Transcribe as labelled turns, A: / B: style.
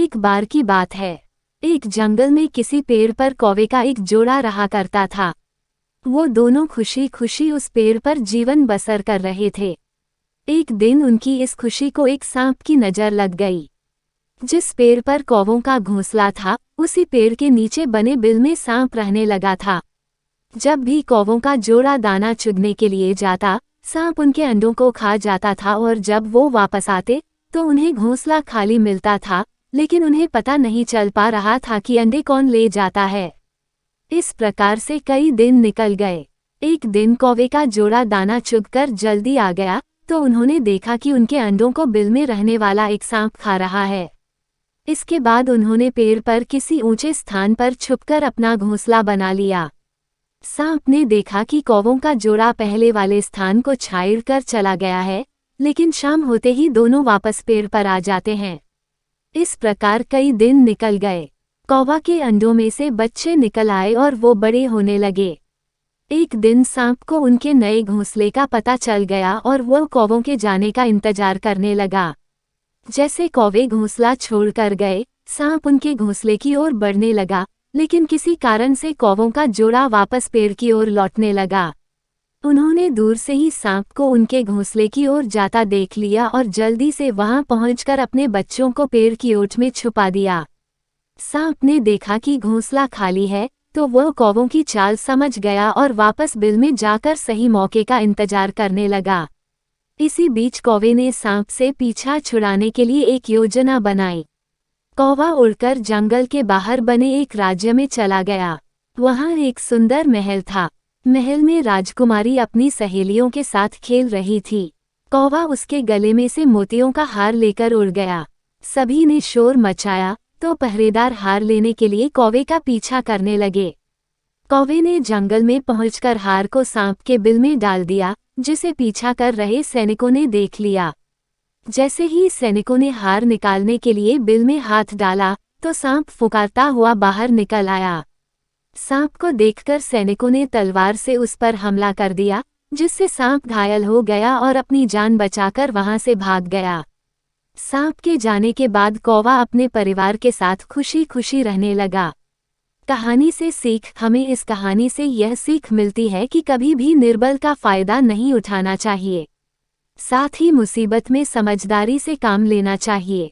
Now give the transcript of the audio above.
A: एक बार की बात है। एक जंगल में किसी पेड़ पर कौवे का एक जोड़ा रहा करता था। वो दोनों खुशी खुशी उस पेड़ पर जीवन बसर कर रहे थे। एक दिन उनकी इस खुशी को एक सांप की नजर लग गई। जिस पेड़ पर कौवों का घोंसला था, उसी पेड़ के नीचे बने बिल में सांप रहने लगा था। जब भी कौवों का जोड़ा दाना चुगने के लिए जाता, सांप उनके अंडों को खा जाता था और जब वो वापस आते तो उन्हें घोंसला खाली मिलता था, लेकिन उन्हें पता नहीं चल पा रहा था कि अंडे कौन ले जाता है। इस प्रकार से कई दिन निकल गए। एक दिन कौवे का जोड़ा दाना चुगकर जल्दी आ गया तो उन्होंने देखा कि उनके अंडों को बिल में रहने वाला एक सांप खा रहा है। इसके बाद उन्होंने पेड़ पर किसी ऊंचे स्थान पर छुपकर अपना घोंसला बना लिया। सांप ने देखा कि कौवों का जोड़ा पहले वाले स्थान को छाड़ कर चला गया है, लेकिन शाम होते ही दोनों वापस पेड़ पर आ जाते हैं। इस प्रकार कई दिन निकल गए। कौवा के अंडों में से बच्चे निकल आए और वो बड़े होने लगे। एक दिन सांप को उनके नए घोंसले का पता चल गया और वो कौवों के जाने का इंतजार करने लगा। जैसे कौवे घोंसला छोड़कर गए, सांप उनके घोंसले की ओर बढ़ने लगा, लेकिन किसी कारण से कौवों का जोड़ा वापस पेड़ की ओर लौटने लगा। उन्होंने दूर से ही सांप को उनके घोंसले की ओर जाता देख लिया और जल्दी से वहां पहुंचकर अपने बच्चों को पेड़ की ओट में छुपा दिया। सांप ने देखा कि घोंसला खाली है तो वह कौवों की चाल समझ गया और वापस बिल में जाकर सही मौके का इंतजार करने लगा। इसी बीच कौवे ने सांप से पीछा छुड़ाने के लिए एक योजना बनाई। कौवा उड़कर जंगल के बाहर बने एक राज्य में चला गया। वहां एक सुंदर महल था। महल में राजकुमारी अपनी सहेलियों के साथ खेल रही थी। कौवा उसके गले में से मोतियों का हार लेकर उड़ गया। सभी ने शोर मचाया तो पहरेदार हार लेने के लिए कौवे का पीछा करने लगे। कौवे ने जंगल में पहुंचकर हार को सांप के बिल में डाल दिया, जिसे पीछा कर रहे सैनिकों ने देख लिया। जैसे ही सैनिकों ने हार निकालने के लिए बिल में हाथ डाला तो सांप फुकारता हुआ बाहर निकल आया। सांप को देखकर सैनिकों ने तलवार से उस पर हमला कर दिया, जिससे सांप घायल हो गया और अपनी जान बचाकर वहां से भाग गया। सांप के जाने के बाद कौवा अपने परिवार के साथ खुशी खुशी रहने लगा। कहानी से सीख। हमें इस कहानी से यह सीख मिलती है कि कभी भी निर्बल का फायदा नहीं उठाना चाहिए, साथ ही मुसीबत में समझदारी से काम लेना चाहिए।